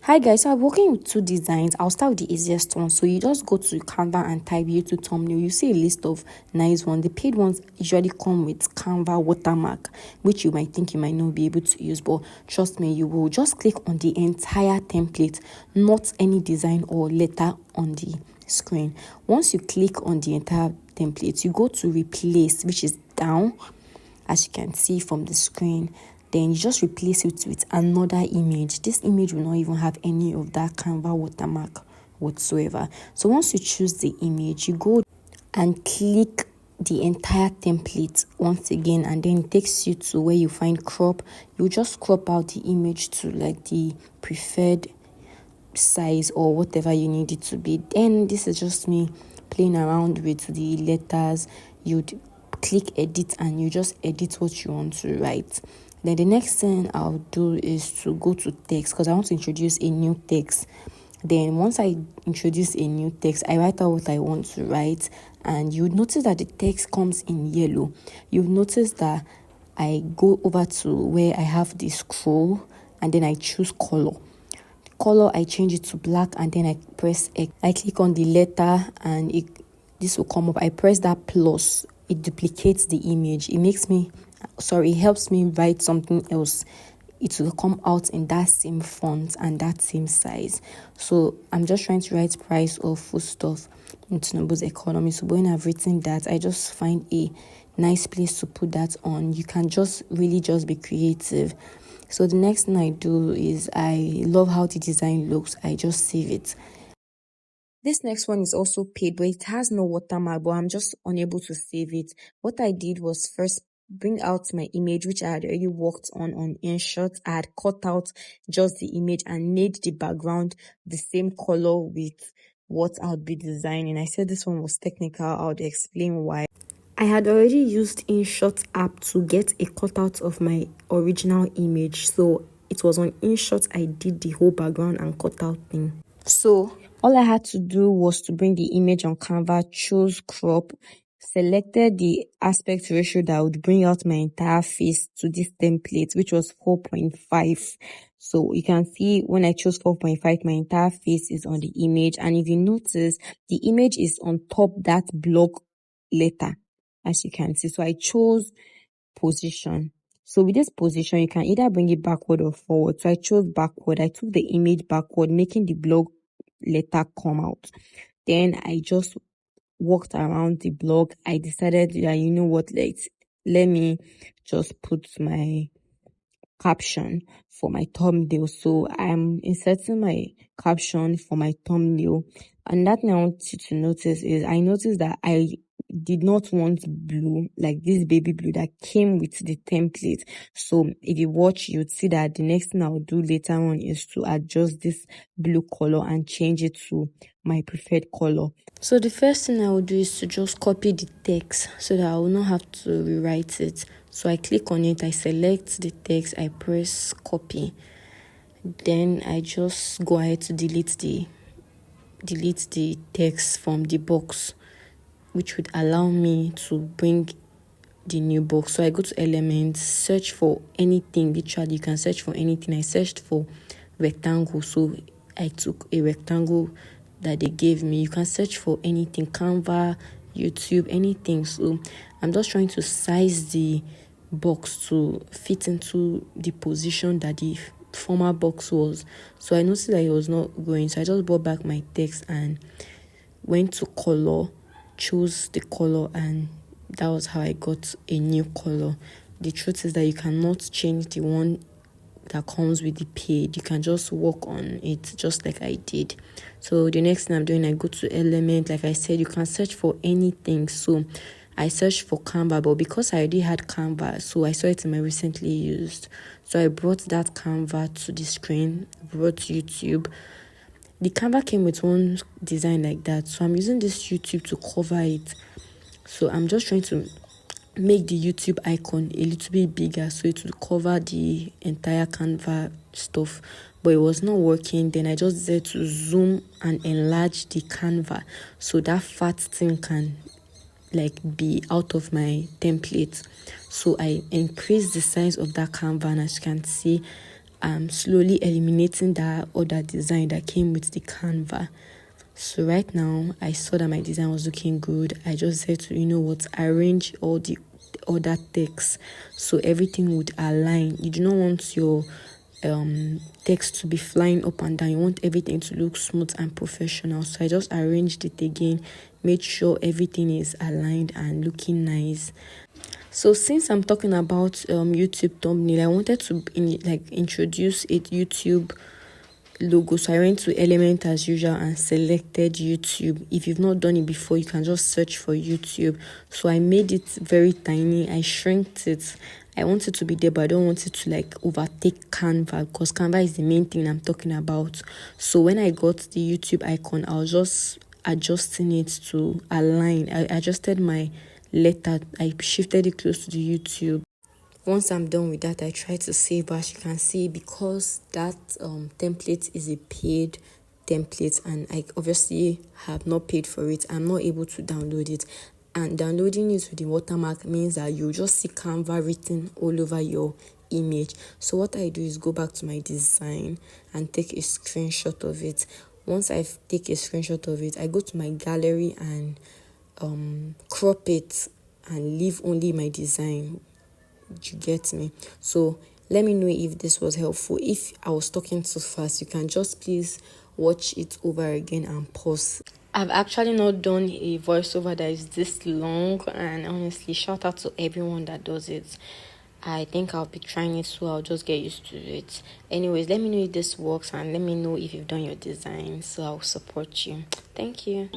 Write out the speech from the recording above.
Hi guys, so I'm working with two designs. I'll start with the easiest one. So you just go to Canva and type YouTube thumbnail. You see a list of nice ones. The paid ones usually come with Canva watermark, which you might think you might not be able to use, but trust me, you will. Just click on the entire template, not any design or letter on the screen. Once you click on the entire template, you go to replace, which is down, as you can see from the screen. Then you just replace it with another image. This image will not even have any of that Canva watermark whatsoever. So once you choose the image, you go and click the entire template once again, and then it takes you to where you find crop. You just crop out the image to like the preferred size or whatever you need it to be. Then this is just me playing around with the letters. You'd click edit and you just edit what you want to write. Then the next thing I'll do is to go to text, because I want to introduce a new text. Then once I introduce a new text, I write out what I want to write, and you would notice that the text comes in yellow. You've noticed that I go over to where I have the scroll and then I choose color. I change it to black, and then I press X. I click on the letter and this will come up. I press that plus. It duplicates the image. It helps me write something else. It will come out in that same font and that same size. So I'm just trying to write price of foodstuff in Tinubu's economy. So when I've written that, I just find a nice place to put that on. You can just be creative. So the next thing I do is, I love how the design looks. I just save it. This next one is also paid, but it has no watermark, but I'm just unable to save it. What I did was first bring out my image, which I had already worked on InShot. I had cut out just the image and made the background the same color with what I would be designing. I said this one was technical. I would explain why. I had already used InShot app to get a cutout of my original image. So it was on InShot I did the whole background and cutout thing. So all I had to do was to bring the image on Canva, choose crop, selected the aspect ratio that would bring out my entire face to this template, which was 4.5. So you can see when I chose 4.5, my entire face is on the image. And if you notice, the image is on top that block letter, as you can see. So I chose position. So with this position, you can either bring it backward or forward. So I chose backward. I took the image backward, making the block letter come out. Then I just walked around the blog. I decided that, you know what, let me just put my caption for my thumbnail. So I'm inserting my caption for my thumbnail. And that thing I want you to notice is, I noticed that I did not want blue, like this baby blue that came with the template. So if you watch, you'd see that the next thing I'll do later on is to adjust this blue color and change it to my preferred color. So the first thing I will do is to just copy the text so that I will not have to rewrite it. So I click on it, I select the text, I press copy. Then I just go ahead to delete the text from the box, which would allow me to bring the new box. So I go to elements, search for anything. Literally, you can search for anything. I searched for rectangle, so I took a rectangle that they gave me. You can search for anything, Canva, YouTube, anything. So I'm just trying to size the box to fit into the position that the former box was. So I noticed that it was not going, so I just brought back my text and went to color, chose the color, and that was how I got a new color. The truth is that you cannot change the one that comes with the paid. You can just work on it just like I did. So the next thing I'm doing, I go to element. Like I said, you can search for anything. So I searched for Canva, but because I already had Canva, so I saw it in my recently used. So I brought that Canva to the screen, brought YouTube. The Canva came with one design like that, so I'm using this YouTube to cover it. So I'm just trying to make the YouTube icon a little bit bigger so it will cover the entire Canva stuff, but it was not working. Then I just decided to zoom and enlarge the Canva so that fat thing can be out of my template. So I increased the size of that Canva, and as you can see, I'm slowly eliminating that other design that came with the Canva. So right now, I saw that my design was looking good. I just said to, arrange all the other text so everything would align. You do not want your text to be flying up and down. You want everything to look smooth and professional. So I just arranged it again, made sure everything is aligned and looking nice. So since I'm talking about YouTube thumbnail, I wanted to introduce a YouTube logo. So I went to element as usual and selected YouTube. If you've not done it before, you can just search for YouTube. So I made it very tiny. I shrinked it. I want it to be there, but I don't want it to overtake Canva, because Canva is the main thing I'm talking about. So when I got the YouTube icon, I was just adjusting it to align. I adjusted my letter. I shifted it close to the YouTube. Once I'm done with that, I try to save. But as you can see, because that template is a paid template and I obviously have not paid for it, I'm not able to download it. And downloading it with the watermark means that you just see Canva written all over your image. So what I do is go back to my design and take a screenshot of it. Once I take a screenshot of it, I go to my gallery and crop it and leave only my design. You get me? So let me know if this was helpful. If I was talking too fast, you can just please watch it over again and pause. I've actually not done a voiceover that is this long, and honestly, shout out to everyone that does it. I think I'll be trying it, so I'll just get used to it. Anyways, let me know if this works and let me know if you've done your design, so I'll support you. Thank you.